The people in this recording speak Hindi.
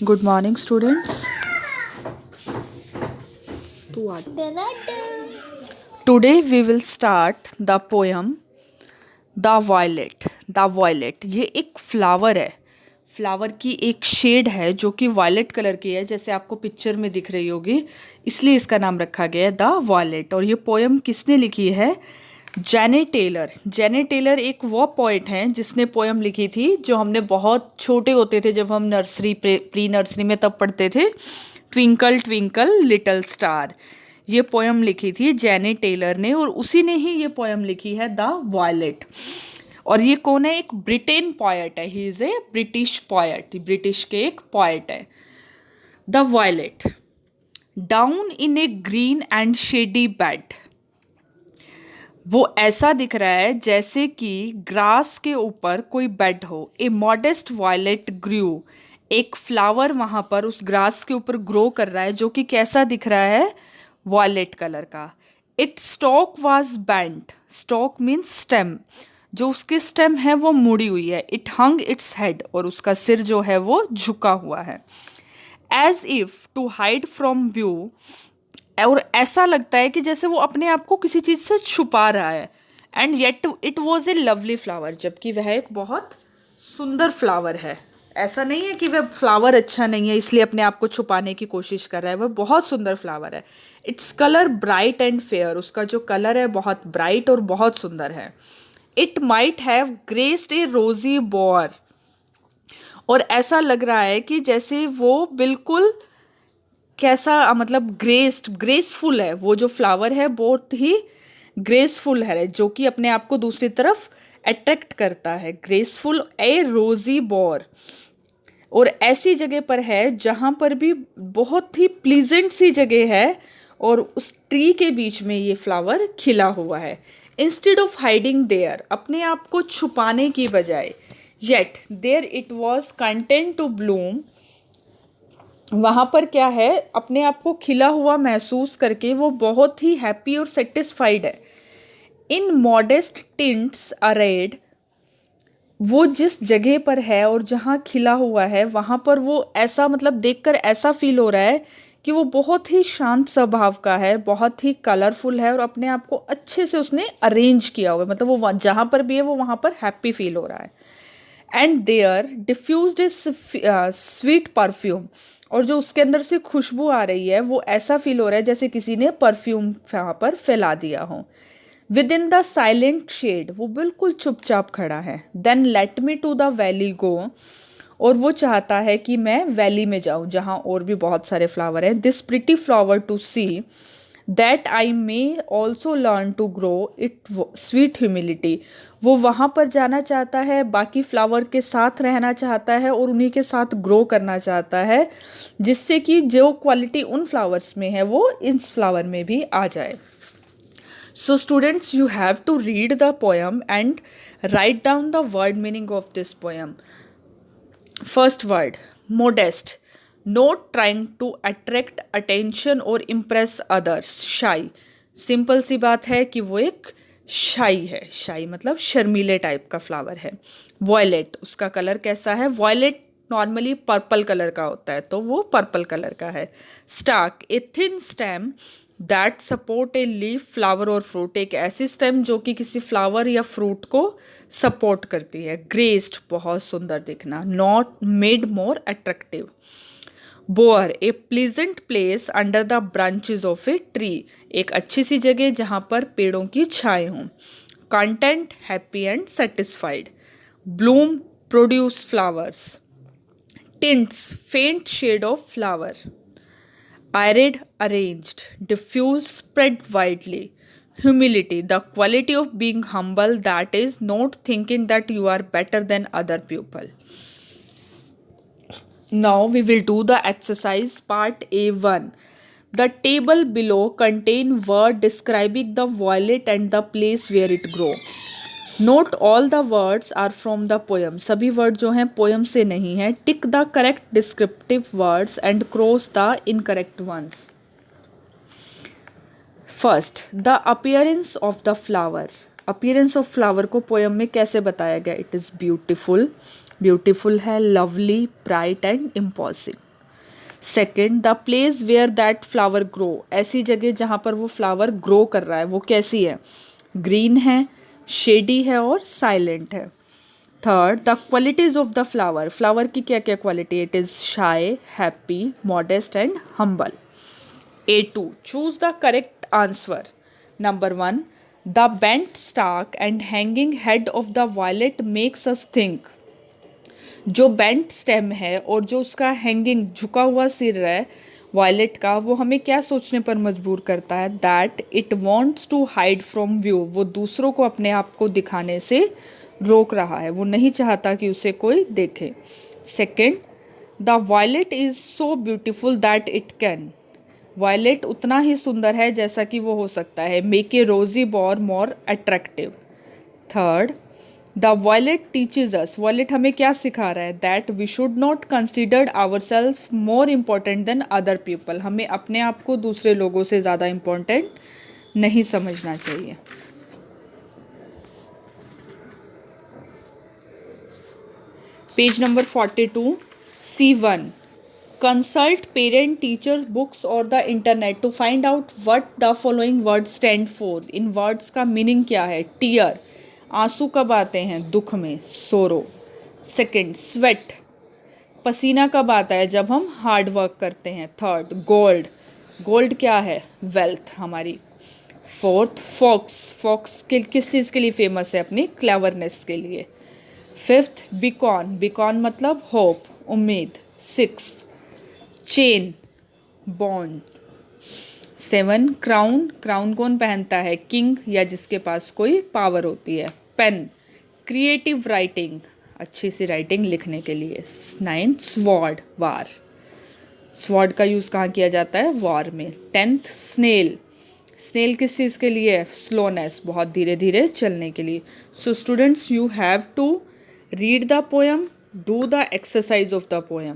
Good morning, students. Today we will start the poem The Violet. The Violet ये एक फ्लावर है. फ्लावर की एक शेड है जो कि वायलेट कलर की है, जैसे आपको पिक्चर में दिख रही होगी, इसलिए इसका नाम रखा गया है द वॉयलेट. और ये पोएम किसने लिखी है? Janet Taylor. जेनेट टेलर एक वो पोइट हैं जिसने पोएम लिखी थी जो हमने बहुत छोटे होते थे जब हम नर्सरी प्री नर्सरी में तब पढ़ते थे. ट्विंकल ट्विंकल लिटिल स्टार, ये पोएम लिखी थी जेनेट टेलर ने, और उसी ने ही ये पोएम लिखी है द वॉयलेट. और ये कौन है? एक ब्रिटेन पोएट है. He is a British poet, British के एक पोएट है. The violet. Down in a green and shady bed, वो ऐसा दिख रहा है जैसे कि ग्रास के ऊपर कोई बेड हो. ए मॉडेस्ट वायलेट ग्रू, एक फ्लावर वहां पर उस ग्रास के ऊपर ग्रो कर रहा है जो कि कैसा दिख रहा है? वॉयलेट कलर का. It stock was bent. Stock means stem. जो उसकी स्टेम है वो मुड़ी हुई है. इट हंग इट्स हेड, और उसका सिर जो है वो झुका हुआ है. As if to hide from view, और ऐसा लगता है कि जैसे वो अपने आप को किसी चीज़ से छुपा रहा है. And yet it was a lovely flower, जबकि वह एक बहुत सुंदर फ्लावर है. ऐसा नहीं है कि वह फ्लावर अच्छा नहीं है इसलिए अपने आप को छुपाने की कोशिश कर रहा है. वह बहुत सुंदर फ्लावर है. Its colour bright and fair, उसका जो कलर है बहुत ब्राइट और बहुत सुंदर है. इट माइट हैव ग्रेस्ड ए रोजी बोर, और ऐसा लग रहा है कि जैसे वो बिल्कुल कैसा, मतलब ग्रेसफुल है. वो जो फ्लावर है बहुत ही ग्रेसफुल है, जो कि अपने आप को दूसरी तरफ अट्रैक्ट करता है. ग्रेसफुल ए रोजी बोर, और ऐसी जगह पर है जहाँ पर भी बहुत ही प्लीजेंट सी जगह है, और उस ट्री के बीच में ये फ्लावर खिला हुआ है. इंस्टेड ऑफ हाइडिंग देयर, अपने आप को छुपाने की बजाय, yet there it was content to bloom, वहाँ पर क्या है, अपने आप को खिला हुआ महसूस करके वो बहुत ही हैप्पी और सेटिस्फाइड है. इन मॉडेस्ट टिंट्स अरेड, वो जिस जगह पर है और जहाँ खिला हुआ है वहाँ पर वो ऐसा, मतलब देखकर ऐसा फील हो रहा है कि वो बहुत ही शांत स्वभाव का है, बहुत ही कलरफुल है, और अपने आप को अच्छे से उसने अरेंज किया हुआ है. मतलब वो जहाँ पर भी है वो वहाँ पर हैप्पी फील हो रहा है. And there diffused a sweet perfume, और जो उसके अंदर से खुशबू आ रही है वो ऐसा फील हो रहा है जैसे किसी ने परफ्यूम वहाँ पर फैला दिया हो. Within the silent shade, वो बिल्कुल चुपचाप खड़ा है. Then let me to the valley go, और वो चाहता है कि मैं वैली में जाऊँ जहाँ और भी बहुत सारे फ्लावर हैं. This pretty flower to see that I may also learn to grow it sweet humility, वो वहाँ पर जाना चाहता है, बाकी फ्लावर के साथ रहना चाहता है और उन्हीं के साथ ग्रो करना चाहता है, जिससे कि जो क्वालिटी उन फ्लावर्स में है वो इस फ्लावर में भी आ जाए. So students, you have to read the poem and write down the word meaning of this poem. First word, modest. Not trying to attract attention or impress others. Shy. Simple सी बात है कि वो एक शाई है. शाई मतलब शर्मीले टाइप का फ्लावर है. वॉयलेट, उसका कलर कैसा है? वॉयलेट नॉर्मली पर्पल कलर का होता है, तो वो पर्पल कलर का है. Stock, a thin stem that support a leaf, flower और फ्रूट, एक ऐसी स्टेम जो कि किसी फ्लावर या फ्रूट को सपोर्ट करती है. ग्रेस्ड, बहुत सुंदर दिखना. Not made more attractive. Bore, a pleasant place under the branches of a tree, एक अच्छी सी जगह जहाँ पर पेड़ों की छाए हों. Content, happy and satisfied. Bloom, produce flowers. Tints, faint shade of flower. Arid, arranged. Diffuse, spread widely. Humility, the quality of being humble, that is, not thinking that you are better than other people. Now we will do the exercise part A1. The table below contain word describing the violet and the place where it grow. Note all the words are from the poem, सभी वर्ड जो हैं पोएम से नहीं है. Tick the correct descriptive words and cross the incorrect ones. First, the appearance of the flower. Appearance of flower को पोएम में कैसे बताया गया? It is beautiful. ब्यूटिफुल है, lovely, bright and imposing. Second, the place where that flower grow, ऐसी जगह जहाँ पर वो फ्लावर ग्रो कर रहा है वो कैसी है, ग्रीन है, शेडी है और साइलेंट है। Third, the qualities of the flower, flower की क्या क्या क्वालिटी, इट इज़ शाई, happy, modest and humble. A2, choose the correct answer. Number 1, the bent stalk and hanging head of the violet makes us think. जो बेंट स्टेम है और जो उसका हैंगिंग झुका हुआ सिर है वायलेट का, वो हमें क्या सोचने पर मजबूर करता है, that it wants to hide from view, वो दूसरों को अपने आप को दिखाने से रोक रहा है, वो नहीं चाहता कि उसे कोई देखे। Second, the violet is so beautiful that it can, violet उतना ही सुंदर है जैसा कि वो हो सकता है, make a rosy bower more attractive. Third, the violet teaches us, violet हमें क्या सिखा रहा है, that we should not consider our self more important than other people, हमें अपने आप को दूसरे लोगों से ज़्यादा इम्पोर्टेंट नहीं समझना चाहिए। Page number 42, C1, consult parent teachers books or the internet to find out what the following words stand for, in words का meaning क्या है, tear, आंसू कब आते हैं, दुख में, sorrow। सेकेंड, sweat, पसीना कब आता है, जब हम हार्ड वर्क करते हैं। थर्ड, गोल्ड, गोल्ड क्या है, वेल्थ हमारी। फोर्थ, फॉक्स, फॉक्स किस चीज़ के लिए फेमस है, अपनी क्लेवरनेस के लिए। फिफ्थ, बिकॉन, बिकॉन मतलब होप, उम्मीद। Six, chain, bond. Seven, crown, crown कौन पहनता है, किंग या जिसके पास कोई पावर होती है। पेन, क्रिएटिव राइटिंग, अच्छी सी राइटिंग लिखने के लिए। नाइन्थ, स्वॉर्ड, वार, स्वॉर्ड का यूज़ कहाँ किया जाता है, वॉर में। टेंथ, स्नेल, स्नेल किस चीज़ के लिए, स्लोनेस, बहुत धीरे धीरे चलने के लिए। So students, you have to read the poem, do the exercise of the poem.